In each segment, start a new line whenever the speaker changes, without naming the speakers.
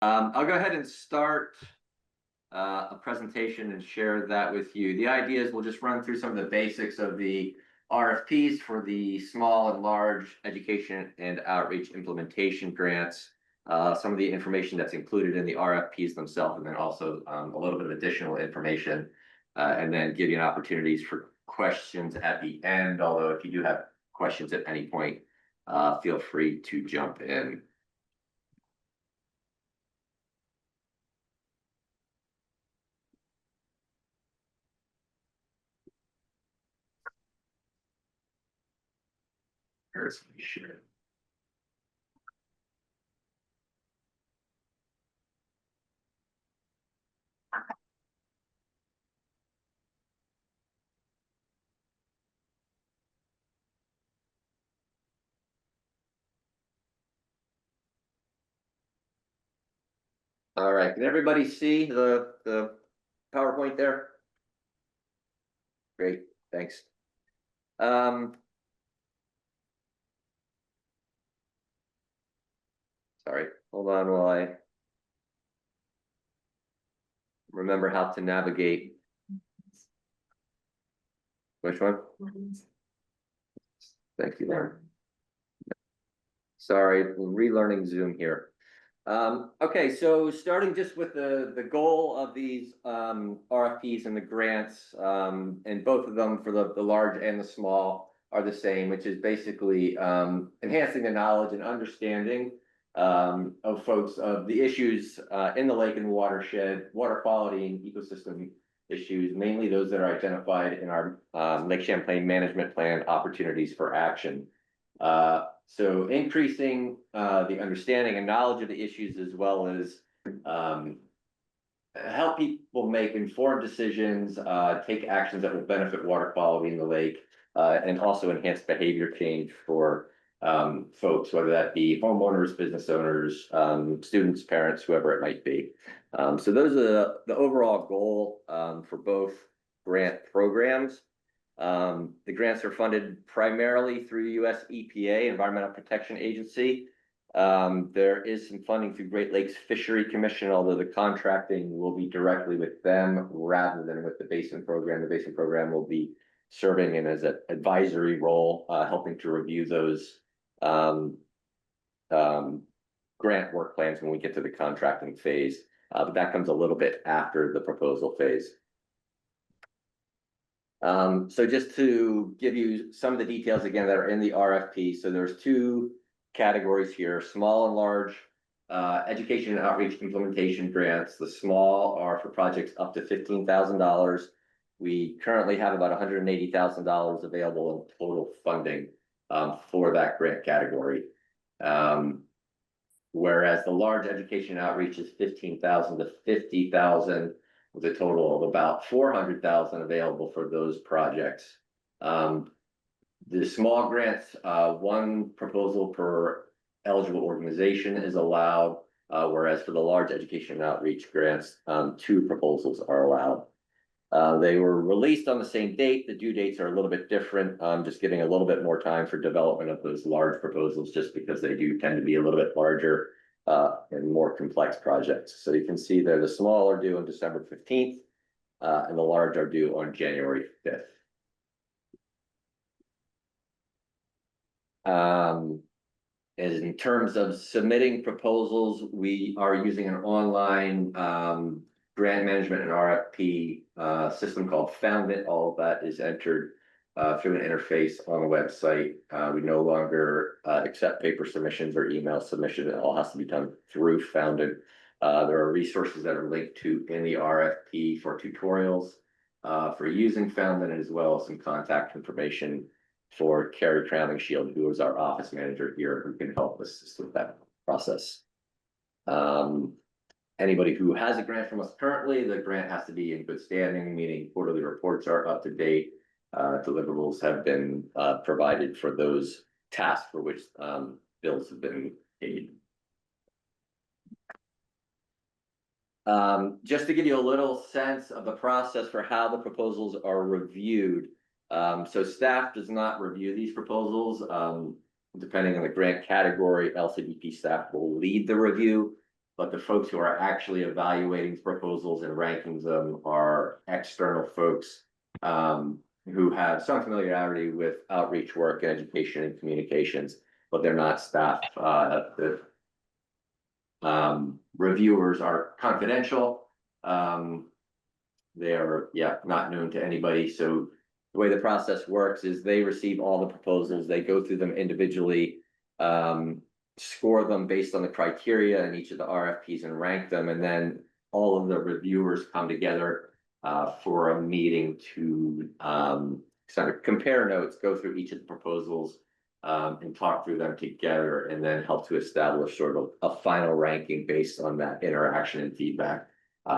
I'll go ahead and start a presentation and share that with you. The idea is we'll just run through some of the basics of the RFPs for the small and large education and outreach implementation grants, some of the information that's included in the RFPs themselves, and then also a little bit of additional information, and then give you an opportunities for questions at the end. Although if you do have questions at any point, feel free to jump in. Sure. All right, can everybody see the PowerPoint there? Great, thanks. Sorry, hold on while I remember how to navigate. Which one? Thank you, Lauren. Sorry, relearning Zoom here. Okay, so starting just with the goal of these RFPs and the grants, and both of them for the large and the small are the same, which is basically enhancing the knowledge and understanding of folks of the issues in the lake and watershed, water quality and ecosystem issues, mainly those that are identified in our Lake Champlain Management Plan opportunities for action. So increasing the understanding and knowledge of the issues, as well as help people make informed decisions, take actions that will benefit water quality in the lake, and also enhance behavior change for folks, whether that be homeowners, business owners, students, parents, whoever it might be. So those are the overall goal for both grant programs. The grants are funded primarily through US EPA, Environmental Protection Agency. There is some funding through Great Lakes Fishery Commission, although the contracting will be directly with them rather than with the Basin Program. The Basin Program will be serving in as an advisory role, helping to review those grant work plans when we get to the contracting phase. But that comes a little bit after the proposal phase. So just to give you some of the details again that are in the RFP. So there's two categories here: small and large education and outreach implementation grants. The small are for projects up to $15,000. We currently have about $180,000 available in total funding for that grant category. Whereas the large education outreach is $15,000 to $50,000, with a total of about $400,000 available for those projects. The small grants, one proposal per eligible organization is allowed, whereas for the large education and outreach grants, two proposals are allowed. They were released on the same date. The due dates are a little bit different, just giving a little bit more time for development of those large proposals, just because they do tend to be a little bit larger and more complex projects. So you can see there, the small are due on December 15th, and the large are due on January 5th. In terms of submitting proposals, we are using an online grant management and RFP system called Found It. All of that is entered through an interface on the website. We no longer accept paper submissions or email submissions. It all has to be done through Found It. There are resources that are linked to in the RFP for tutorials for using Found It, as well as some contact information for Carrie Crowning Shield, who is our office manager here, who can help assist with that process. Anybody who has a grant from us currently, the grant has to be in good standing, meaning quarterly reports are up to date. Deliverables have been provided for those tasks for which bills have been paid. Just to give you a little sense of the process for how the proposals are reviewed. So staff does not review these proposals. Depending on the grant category, LCBP staff will lead the review, but the folks who are actually evaluating proposals and ranking them are external folks who have some familiarity with outreach work, education, and communications, but they're not staff. The reviewers are confidential. They are, not known to anybody. So the way the process works is they receive all the proposals, they go through them individually, score them based on the criteria in each of the RFPs and rank them, and then all of the reviewers come together for a meeting to sort of compare notes, go through each of the proposals, and talk through them together, and then help to establish sort of a final ranking based on that interaction and feedback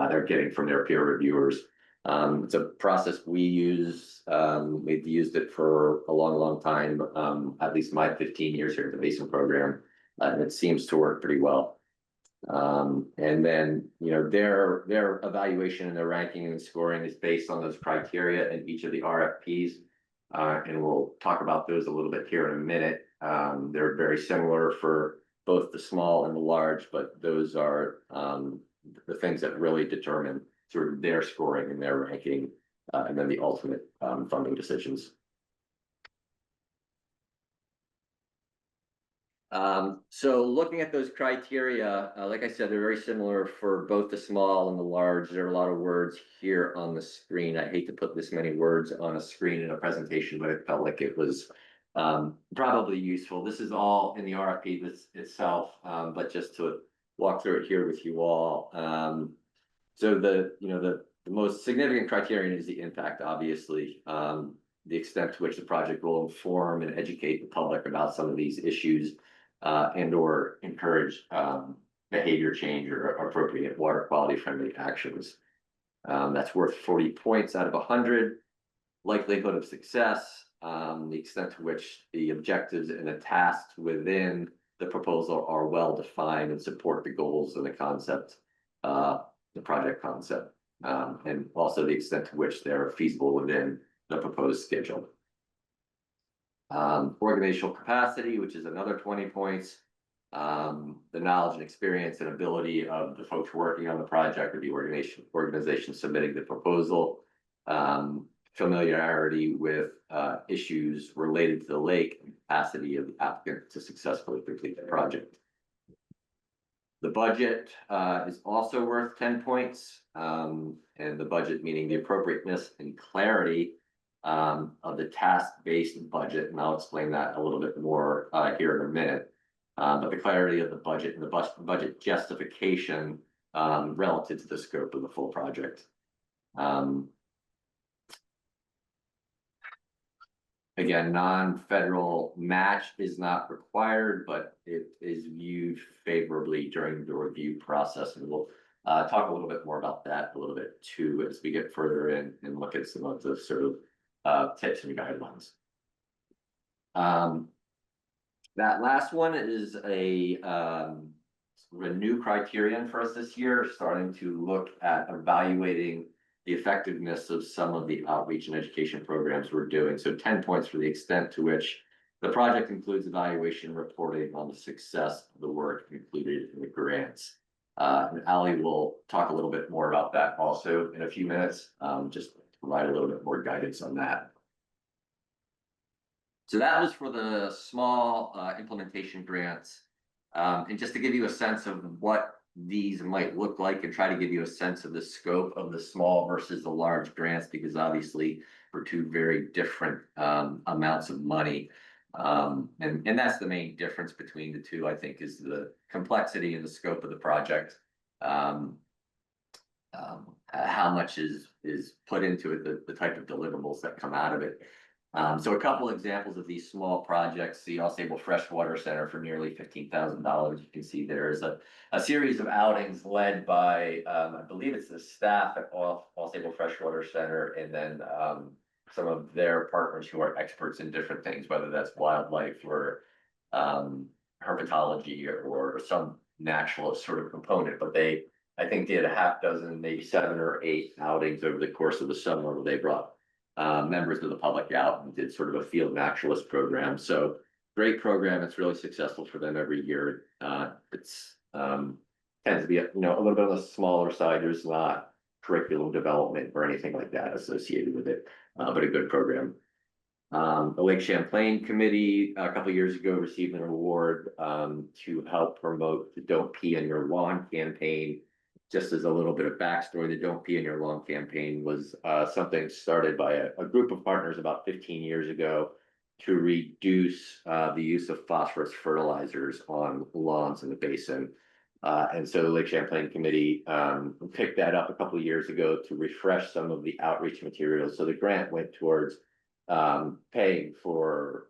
they're getting from their peer reviewers. It's a process we use. We've used it for a long time, at least my 15 years here at the Basin program, and it seems to work pretty well. And then, their evaluation and their ranking and scoring is based on those criteria in each of the RFPs. And we'll talk about those a little bit here in a minute. They're very similar for both the small and the large, but those are the things that really determine sort of their scoring and their ranking, and then the ultimate funding decisions. So looking at those criteria, like I said, they're very similar for both the small and the large. There are a lot of words here on the screen. I hate to put this many words on a screen in a presentation, but it felt like it was probably useful. This is all in the RFP itself, but just to walk through it here with you all. So the most significant criterion is the impact, obviously. The extent to which the project will inform and educate the public about some of these issues, and or encourage behavior change or appropriate water quality friendly actions. That's worth 40 points out of 100. Likelihood of success, the extent to which the objectives and the tasks within the proposal are well defined and support the goals and the concept, the project concept, and also the extent to which they're feasible within the proposed schedule. Organizational capacity, which is another 20 points. The knowledge and experience and ability of the folks working on the project or the organization submitting the proposal. Familiarity with issues related to the lake and capacity of the applicant to successfully complete the project. The budget is also worth 10 points, and the budget meaning the appropriateness and clarity of the task-based budget, and I'll explain that a little bit more here in a minute. But the clarity of the budget and the budget justification relative to the scope of the full project. Again, non-federal match is not required, but it is viewed favorably during the review process, and we'll talk a little bit more about that a little bit too as we get further in and look at some of the sort of tips and guidelines. That last one is a new criterion for us this year, starting to look at evaluating the effectiveness of some of the outreach and education programs we're doing. So 10 points for the extent to which the project includes evaluation reporting on the success of the work included in the grants. And Ali will talk a little bit more about that also in a few minutes, just to provide a little bit more guidance on that. So that was for the small implementation grants. And just to give you a sense of what these might look like and try to give you a sense of the scope of the small versus the large grants, because obviously we're two very different amounts of money. And that's the main difference between the two, I think, is the complexity and the scope of the project. How much is put into it, the type of deliverables that come out of it. So a couple examples of these small projects: the All-Stable Freshwater Center for nearly $15,000. You can see there's a series of outings led by, I believe it's the staff at All-Stable Freshwater Center, and then some of their partners who are experts in different things, whether that's wildlife or herpetology or some naturalist sort of component. But they, I think, did a half dozen, maybe 7 or 8 outings over the course of the summer where they brought members of the public out and did sort of a field naturalist program. So great program. It's really successful for them every year. It's tends to be, a little bit on the smaller side. There's not curriculum development or anything like that associated with it, but a good program. The Lake Champlain Committee a couple years ago received an award to help promote the Don't Pee in Your Lawn campaign. Just as a little bit of backstory, the Don't Pee in Your Lawn campaign was something started by a group of partners about 15 years ago to reduce the use of phosphorus fertilizers on lawns in the basin. And so the Lake Champlain Committee picked that up a couple of years ago to refresh some of the outreach materials. So the grant went towards paying for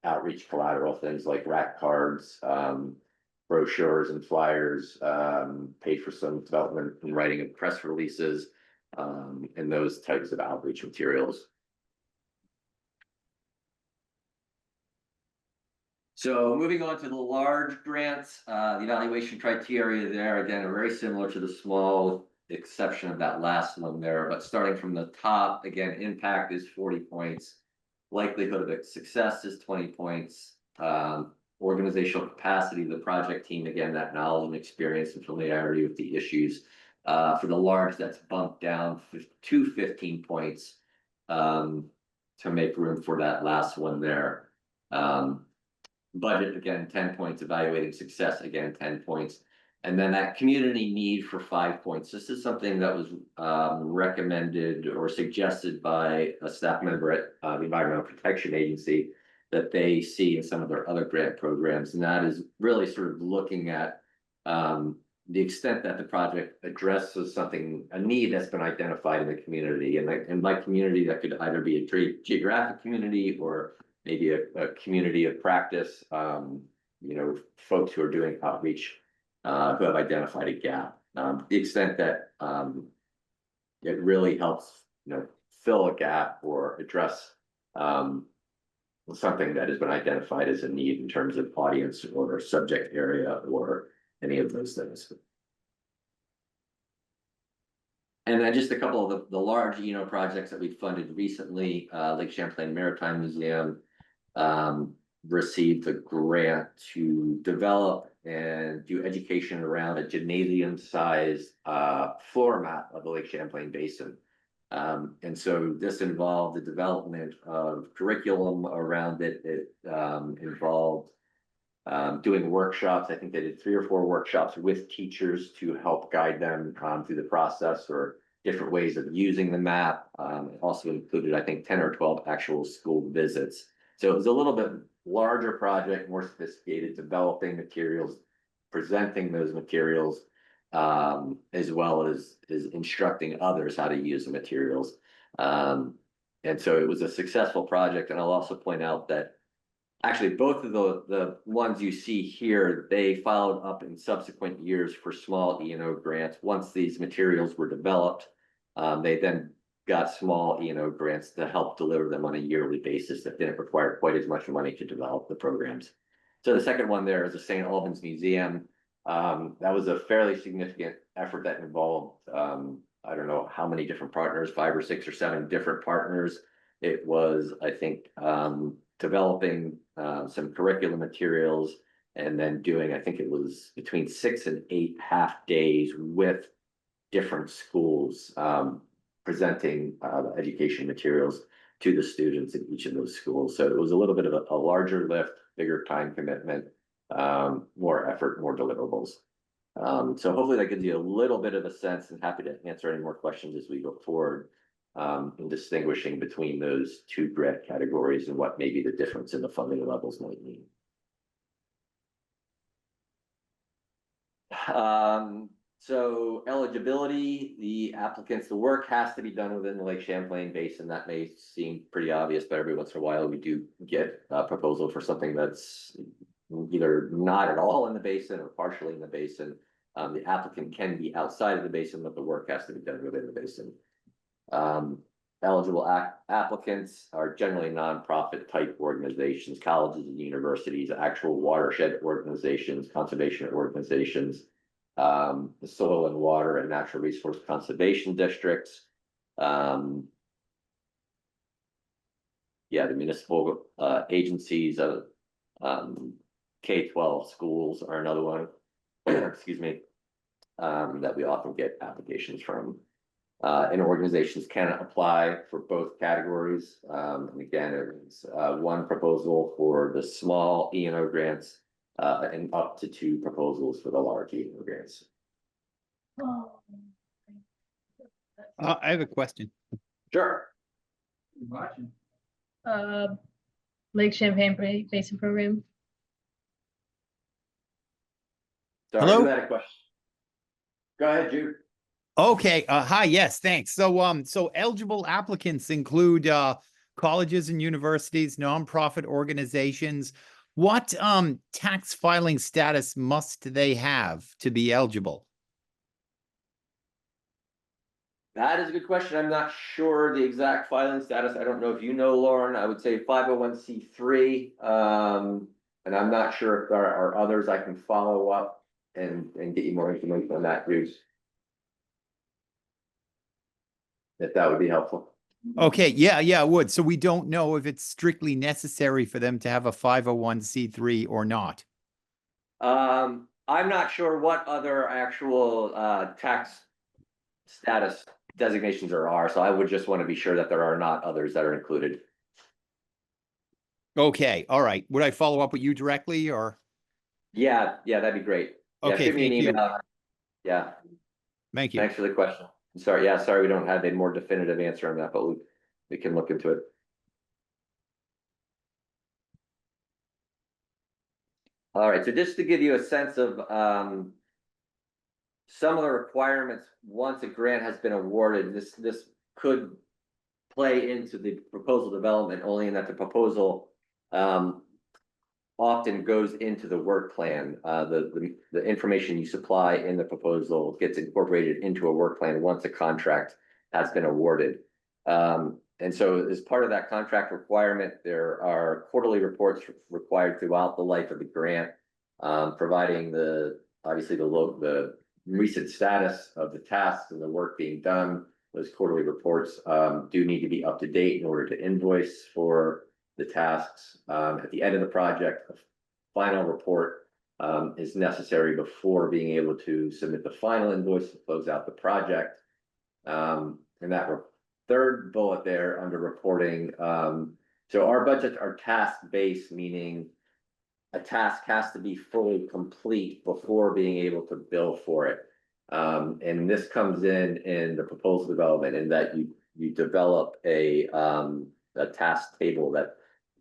outreach collateral, things like rack cards, brochures and flyers, paid for some development and writing of press releases, and those types of outreach materials. So moving on to the large grants, the evaluation criteria there, again, are very similar to the small exception of that last one there, but starting from the top, again, impact is 40 points, likelihood of success is 20 points, organizational capacity of the project team, again, that knowledge and experience and familiarity with the issues. For the large, that's bumped down to 15 points to make room for that last one there. Budget, again, 10 points, evaluating success, again, 10 points. And then that community need for 5 points. This is something that was recommended or suggested by a staff member at the Environmental Protection Agency that they see in some of their other grant programs. And that is really sort of looking at the extent that the project addresses a need that's been identified in the community. And by community, that could either be a geographic community or maybe a community of practice, folks who are doing outreach who have identified a gap. The extent that it really helps, fill a gap or address something that has been identified as a need in terms of audience or subject area or any of those things. And then just a couple of the large, projects that we funded recently, Lake Champlain Maritime Museum received a grant to develop and do education around a gymnasium-sized floor map of the Lake Champlain Basin. And so this involved the development of curriculum around it. It involved doing workshops. I think they did 3 or 4 workshops with teachers to help guide them through the process or different ways of using the map. It also included, I think, 10 or 12 actual school visits. So it was a little bit larger project, more sophisticated, developing materials, presenting those materials, as well as instructing others how to use the materials. And so it was a successful project. And I'll also point out that actually both of the ones you see here, they followed up in subsequent years for small E&O grants. Once these materials were developed, they then got small E&O grants to help deliver them on a yearly basis that didn't require quite as much money to develop the programs. So the second one there is the St. Albans Museum. That was a fairly significant effort that involved, I don't know how many different partners, 5 or 6 or 7 different partners. It was, I think, developing some curriculum materials and then doing, I think it was between 6 and 8 half days with different schools, presenting education materials to the students in each of those schools. So it was a little bit of a larger lift, bigger time commitment, more effort, more deliverables. So hopefully that gives you a little bit of a sense, and happy to answer any more questions as we go forward in distinguishing between those 2 grant categories and what maybe the difference in the funding levels might mean. So eligibility, the applicants, the work has to be done within the Lake Champlain Basin. That may seem pretty obvious, but every once in a while we do get a proposal for something that's either not at all in the basin or partially in the basin. The applicant can be outside of the basin, but the work has to be done within the basin. Eligible applicants are generally nonprofit type organizations, colleges and universities, actual watershed organizations, conservation organizations, the soil and water and natural resource conservation districts. The municipal agencies, K-12 schools are another one. excuse me, that we often get applications from. And organizations can apply for both categories. And again, it was one proposal for the small E&O grants and up to 2 proposals for the large E&O grants.
I have a question.
Sure.
Lake Champlain Basin Program.
Sorry,
Hello?
who had a question? Go ahead, Jude.
Okay, hi, yes, thanks. So eligible applicants include colleges and universities, nonprofit organizations. What tax filing status must they have to be eligible?
That is a good question. I'm not sure the exact filing status. I don't know if you know, Lauren. I would say 501c3. And I'm not sure if there are others. I can follow up and get you more information on that, Bruce. If that would be helpful.
Okay, yeah, it would. So we don't know if it's strictly necessary for them to have a 501c3 or not.
I'm not sure what other actual tax status designations there are, so I would just want to be sure that there are not others that are included.
Okay, all right. Would I follow up with you directly or?
Yeah, that'd be great. Yeah,
Okay,
shoot me an
thank you.
email. Yeah,
Thank you.
thanks for the question. Sorry, we don't have a more definitive answer on that, but we can look into it. All right, so just to give you a sense of some of the requirements once a grant has been awarded, this could play into the proposal development only in that the proposal often goes into the work plan. The information you supply in the proposal gets incorporated into a work plan once a contract has been awarded. And so as part of that contract requirement, there are quarterly reports required throughout the life of the grant, providing obviously the recent status of the tasks and the work being done. Those quarterly reports do need to be up to date in order to invoice for the tasks. At the end of the project, a final report is necessary before being able to submit the final invoice to close out the project. And that third bullet there under reporting. So our budgets are task-based, meaning a task has to be fully complete before being able to bill for it. And this comes in the proposal development in that you develop a task table that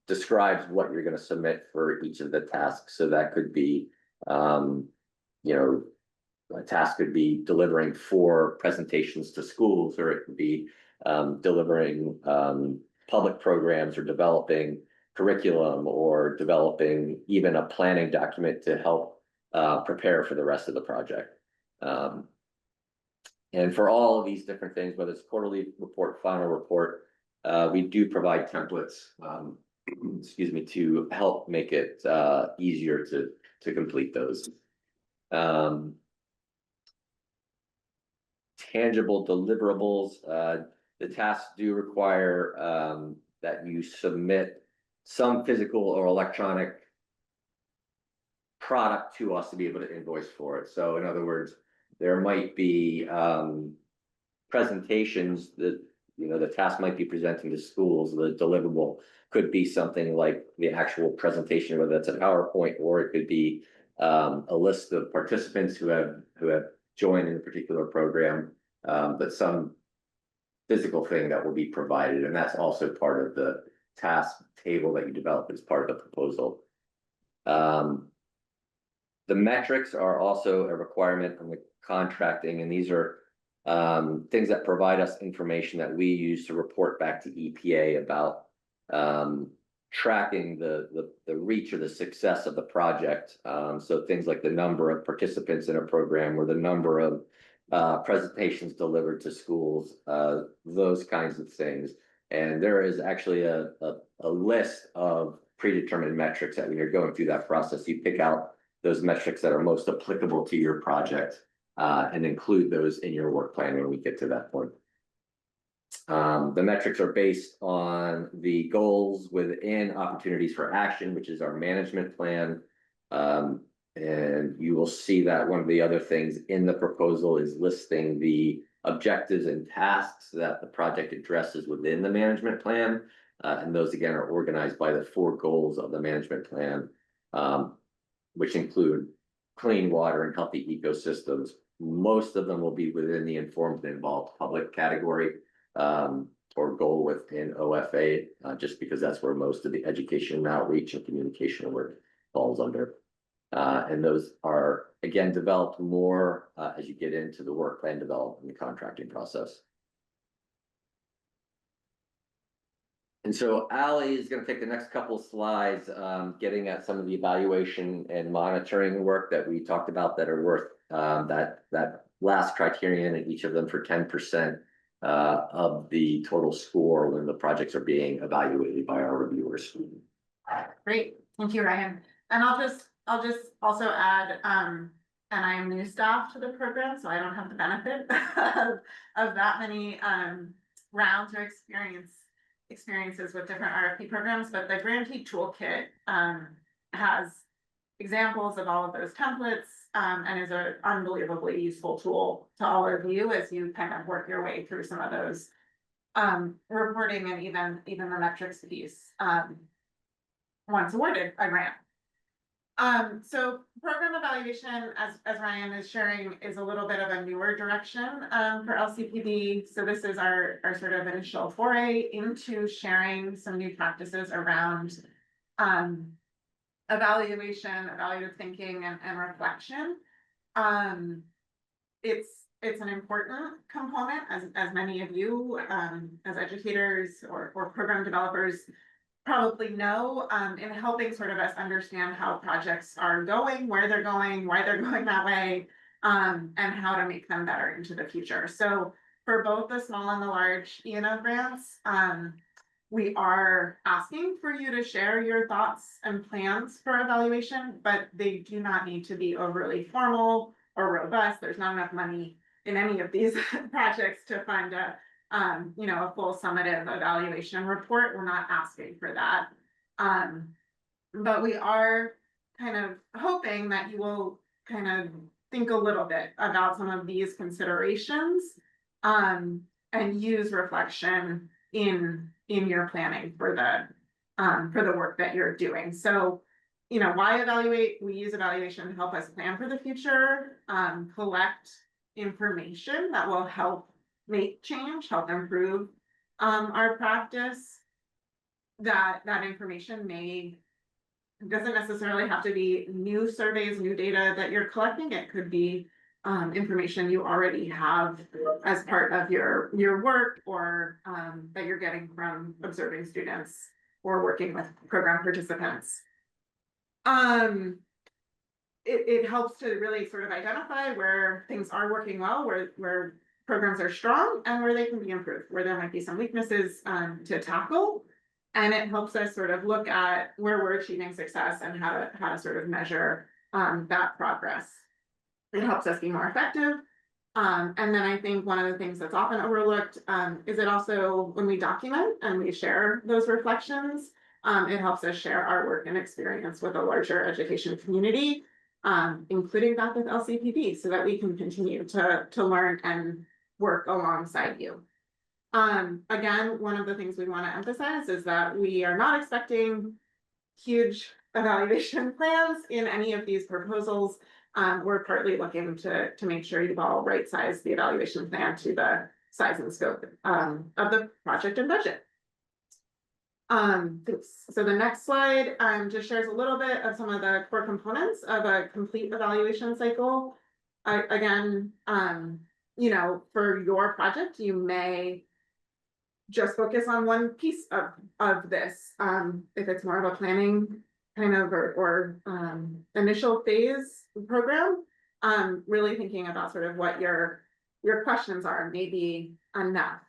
describes what you're going to submit for each of the tasks. So that could be, a task could be delivering 4 presentations to schools, or it could be delivering public programs, or developing curriculum, or developing even a planning document to help prepare for the rest of the project. And for all of these different things, whether it's quarterly report, final report, we do provide templates, to help make it easier to complete those. Tangible deliverables, the tasks do require that you submit some physical or electronic product to us to be able to invoice for it. So in other words, there might be presentations that, the task might be presenting to schools. The deliverable could be something like the actual presentation, whether that's a PowerPoint, or it could be a list of participants who have joined in a particular program, but some physical thing that will be provided. And that's also part of the task table that you develop as part of the proposal. The metrics are also a requirement from the contracting, and these are things that provide us information that we use to report back to EPA about tracking the reach or the success of the project. So things like the number of participants in a program, or the number of presentations delivered to schools, those kinds of things. And there is actually a list of predetermined metrics that when you're going through that process, you pick out those metrics that are most applicable to your project and include those in your work plan when we get to that point. The metrics are based on the goals within opportunities for action, which is our management plan. And you will see that one of the other things in the proposal is listing the objectives and tasks that the project addresses within the management plan. And those again are organized by the 4 goals of the management plan, which include clean water and healthy ecosystems. Most of them will be within the informed and involved public category, or goal within OFA, just because that's where most of the education and outreach and communication work falls under. And those are, again, developed more as you get into the work plan development and the contracting process. And so Ally is going to take the next couple of slides, getting at some of the evaluation and monitoring work that we talked about that are worth that last criterion in each of them for 10% of the total score when the projects are being evaluated by our reviewers.
Great, thank you, Ryan. And I'll just also add, and I am new staff to the program, so I don't have the benefit of that many rounds or experiences with different RFP programs, but the grantee toolkit has examples of all of those templates and is an unbelievably useful tool to all of you as you kind of work your way through some of those reporting and even the metrics piece once awarded a grant. So program evaluation, as Ryan is sharing, is a little bit of a newer direction for LCPB. So this is our sort of initial foray into sharing some new practices around evaluation, evaluative thinking, and reflection. It's an important component, as many of you as educators or program developers probably know, in helping sort of us understand how projects are going, where they're going, why they're going that way, and how to make them better into the future. So for both the small and the large E&O grants, we are asking for you to share your thoughts and plans for evaluation, but they do not need to be overly formal or robust. There's not enough money in any of these projects to fund a full summative evaluation report. We're not asking for that. But we are kind of hoping that you will kind of think a little bit about some of these considerations and use reflection in your planning for the work that you're doing. So, why evaluate? We use evaluation to help us plan for the future, collect information that will help make change, help improve our practice. That information doesn't necessarily have to be new surveys, new data that you're collecting. It could be information you already have as part of your work, or that you're getting from observing students or working with program participants. It helps to really sort of identify where things are working well, where programs are strong, and where they can be improved, where there might be some weaknesses to tackle. And it helps us sort of look at where we're achieving success and how to sort of measure that progress. It helps us be more effective. And then I think one of the things that's often overlooked is it also, when we document and we share those reflections, it helps us share our work and experience with a larger education community, including that with LCPB, so that we can continue to learn and work alongside you. Again, one of the things we want to emphasize is that we are not expecting huge evaluation plans in any of these proposals. We're partly looking to make sure you've all right-sized the evaluation plan to the size and scope of the project and budget. So the next slide just shares a little bit of some of the core components of a complete evaluation cycle. Again, for your project, you may just focus on one piece of this. If it's more of a planning kind of or initial phase program, really thinking about sort of what your questions are may be enough.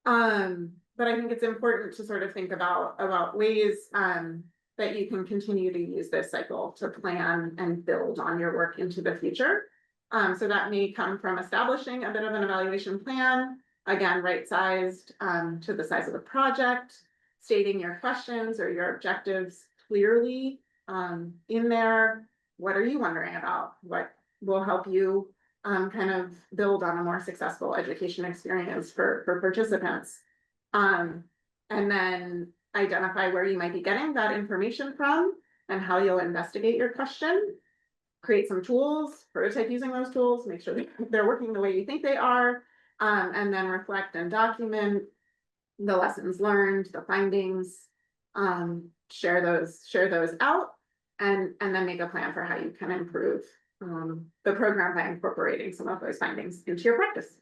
But I think it's important to sort of think about ways that you can continue to use this cycle to plan and build on your work into the future. So that may come from establishing a bit of an evaluation plan, again, right-sized to the size of the project, stating your questions or your objectives clearly in there, what are you wondering about? What will help you kind of build on a more successful education experience for participants? And then identify where you might be getting that information from and how you'll investigate your question. Create some tools, prototype using those tools, make sure they're working the way you think they are, and then reflect and document the lessons learned, the findings, share those out, and then make a plan for how you can improve the program by incorporating some of those findings into your practice.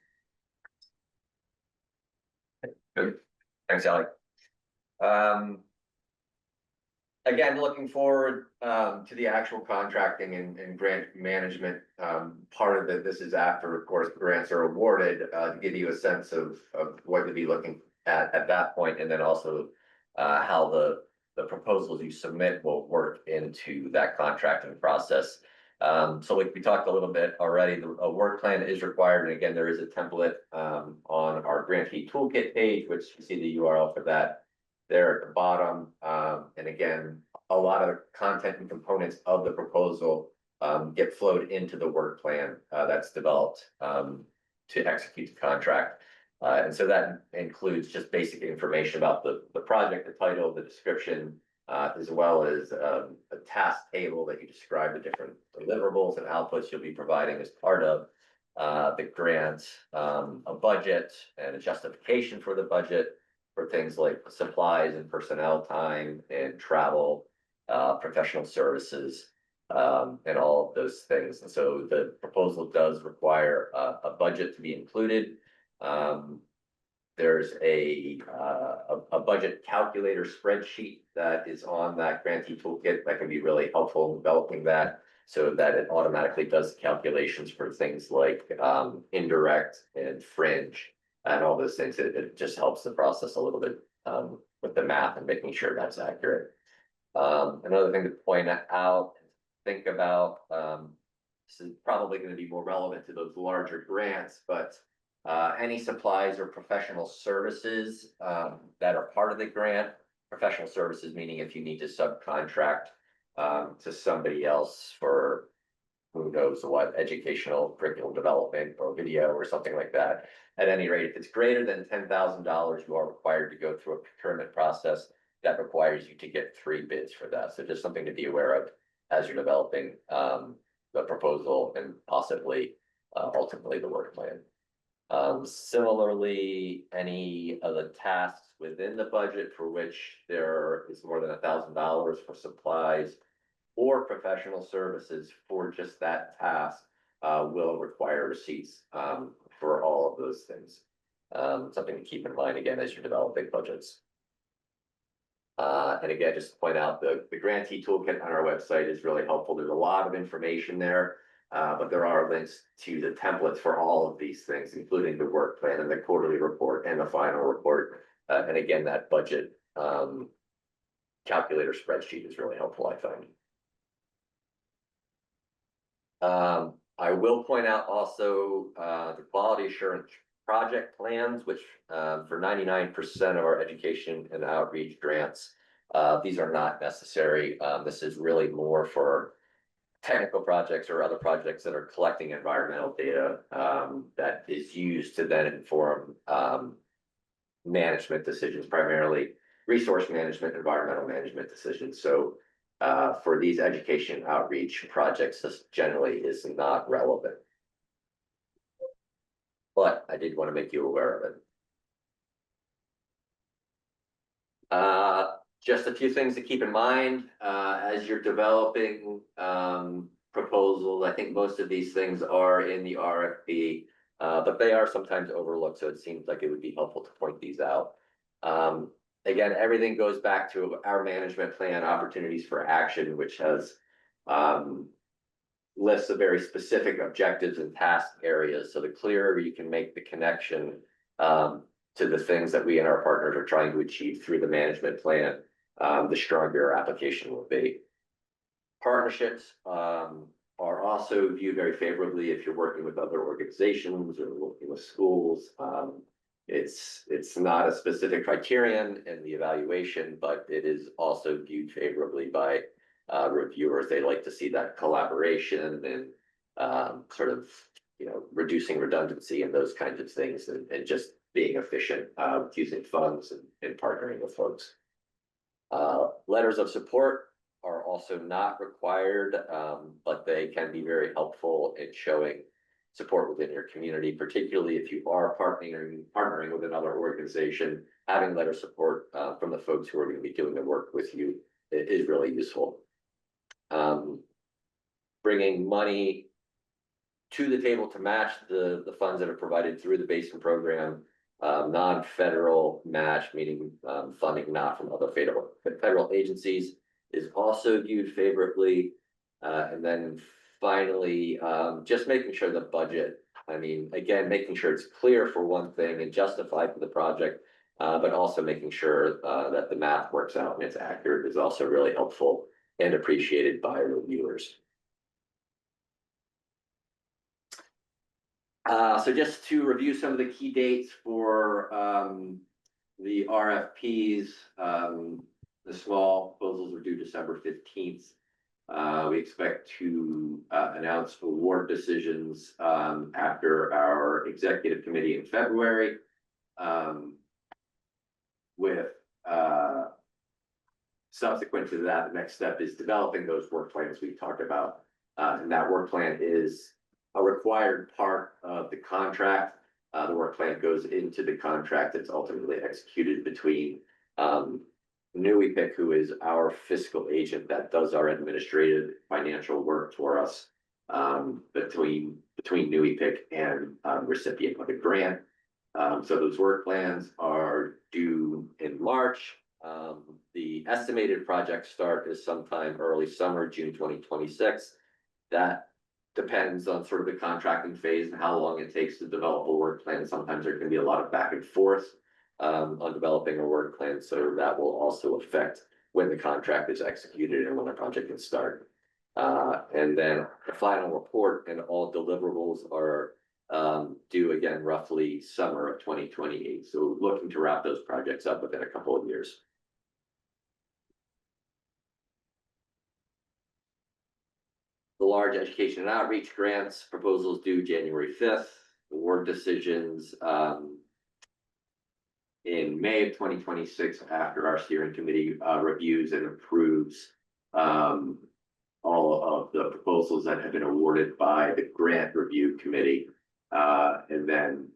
Good, thanks, Ally. Again, looking forward to the actual contracting and grant management. Part of this is after, of course, grants are awarded, to give you a sense of what to be looking at that point, and then also how the proposals you submit will work into that contracting process. So like we talked a little bit already, a work plan is required, and again, there is a template on our grantee toolkit page, which you see the URL for that there at the bottom. And again, a lot of the content and components of the proposal get flowed into the work plan that's developed to execute the contract. And so that includes just basic information about the project, the title, the description, as well as a task table that you describe the different deliverables and outputs you'll be providing as part of the grant, a budget and a justification for the budget for things like supplies and personnel time and travel, professional services, and all of those things. And so the proposal does require a budget to be included. There's a budget calculator spreadsheet that is on that grantee toolkit that can be really helpful in developing that, so that it automatically does calculations for things like indirect and fringe and all those things. It just helps the process a little bit with the math and making sure that's accurate. Another thing to point out, think about, this is probably going to be more relevant to those larger grants, but any supplies or professional services that are part of the grant, professional services meaning if you need to subcontract to somebody else for who knows what, educational curriculum development or video or something like that. At any rate, if it's greater than $10,000, you are required to go through a procurement process that requires you to get 3 bids for that. So just something to be aware of as you're developing the proposal and possibly ultimately the work plan. Similarly, any of the tasks within the budget for which there is more than $1,000 for supplies or professional services for just that task will require receipts for all of those things. Something to keep in mind again as you're developing budgets. And again, just to point out, the grantee toolkit on our website is really helpful. There's a lot of information there, but there are links to the templates for all of these things, including the work plan and the quarterly report and the final report. And again, that budget calculator spreadsheet is really helpful, I find. I will point out also the quality assurance project plans, which for 99% of our education and outreach grants, these are not necessary. This is really more for technical projects or other projects that are collecting environmental data that is used to then inform management decisions, primarily resource management, environmental management decisions. So for these education outreach projects, this generally is not relevant. But I did want to make you aware of it. Just a few things to keep in mind as you're developing proposals. I think most of these things are in the RFP, but they are sometimes overlooked, so it seems like it would be helpful to point these out. Again, everything goes back to our management plan, opportunities for action, which has lists of very specific objectives and task areas. So the clearer you can make the connection to the things that we and our partners are trying to achieve through the management plan, the stronger your application will be. Partnerships are also viewed very favorably if you're working with other organizations or working with schools. It's not a specific criterion in the evaluation, but it is also viewed favorably by reviewers. They like to see that collaboration and sort of, reducing redundancy and those kinds of things, and just being efficient using funds and partnering with folks. Letters of support are also not required, but they can be very helpful in showing support within your community, particularly if you are partnering with another organization. Having letter support from the folks who are going to be doing the work with you is really useful. Bringing money to the table to match the funds that are provided through the Basin program, non-federal match, meaning funding not from other federal agencies, is also viewed favorably. And then finally, just making sure the budget, again, making sure it's clear for one thing and justified for the project, but also making sure that the math works out and it's accurate is also really helpful and appreciated by reviewers. So just to review some of the key dates for the RFPs, the small proposals are due December 15th. We expect to announce award decisions after our executive committee in February, with subsequent to that, the next step is developing those work plans we talked about. And that work plan is a required part of the contract. The work plan goes into the contract that's ultimately executed between NUIPIC, who is our fiscal agent that does our administrative financial work for us, between NUIPIC and recipient of the grant. So those work plans are due in March. The estimated project start is sometime early summer, June 2026. That depends on sort of the contracting phase and how long it takes to develop a work plan. Sometimes there can be a lot of back and forth on developing a work plan, so that will also affect when the contract is executed and when the project can start. And then the final report and all deliverables are due again roughly summer of 2028. So looking to wrap those projects up within a couple of years. The large education and outreach grants proposals due January 5th. Award decisions in May of 2026 after our steering committee reviews and approves all of the proposals that have been awarded by the grant review committee. And then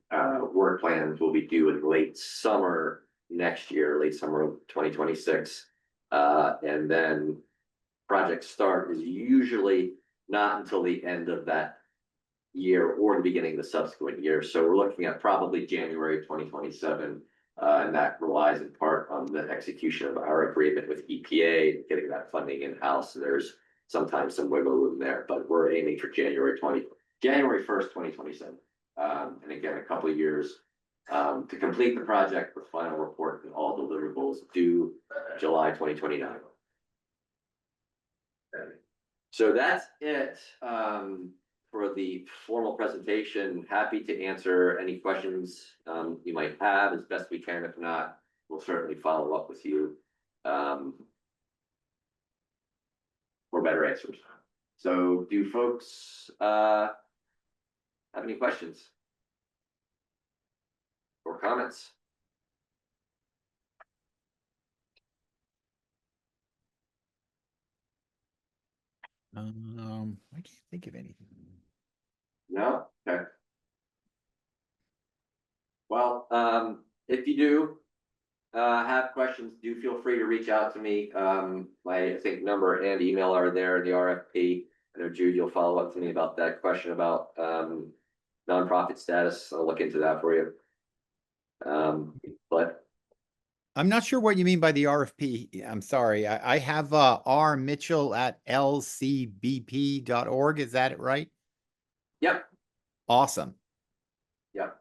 work plans will be due in late summer next year, late summer of 2026. And then project start is usually not until the end of that year or the beginning of the subsequent year. So we're looking at probably January 2027. And that relies in part on the execution of our agreement with EPA, getting that funding in-house. So there's sometimes some wiggle room there, but we're aiming for January 1st, 2027. And again, a couple of years to complete the project with final report and all deliverables due July 2029. So that's it for the formal presentation. Happy to answer any questions you might have as best we can. If not, we'll certainly follow up with you for better answers. So do folks have any questions or comments?
I can't think of anything.
No? Okay. Well, if you do have questions, do feel free to reach out to me. My number and email are there in the RFP. I know Jude, you'll follow up to me about that question about nonprofit status. I'll look into that for you. But
I'm not sure what you mean by the RFP. I'm sorry. I have R Mitchell at LCBP.org. Is that right?
Yep.
Awesome.
Yep.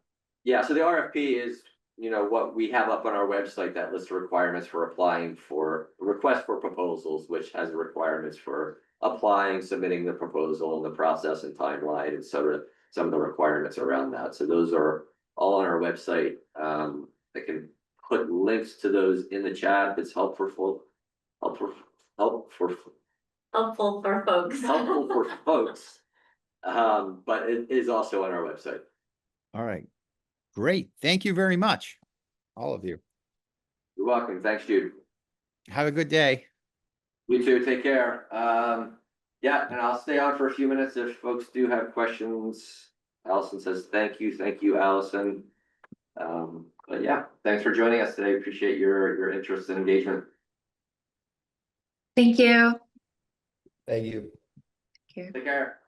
Yeah. So the RFP is, what we have up on our website, that list of requirements for applying for request for proposals, which has requirements for applying, submitting the proposal, and the process and timeline, and sort of some of the requirements around that. So those are all on our website. I can put links to those in the chat if it's helpful.
helpful for folks.
helpful for folks. But it is also on our website.
All right. Great. Thank you very much. All of you.
You're welcome. Thanks, Jude.
Have a good day.
You too. Take care. Yeah, and I'll stay on for a few minutes if folks do have questions. Allison says, thank you, Allison. But yeah, thanks for joining us today. Appreciate your interest and engagement.
Thank you.
Thank you.
Thank you.
Take care.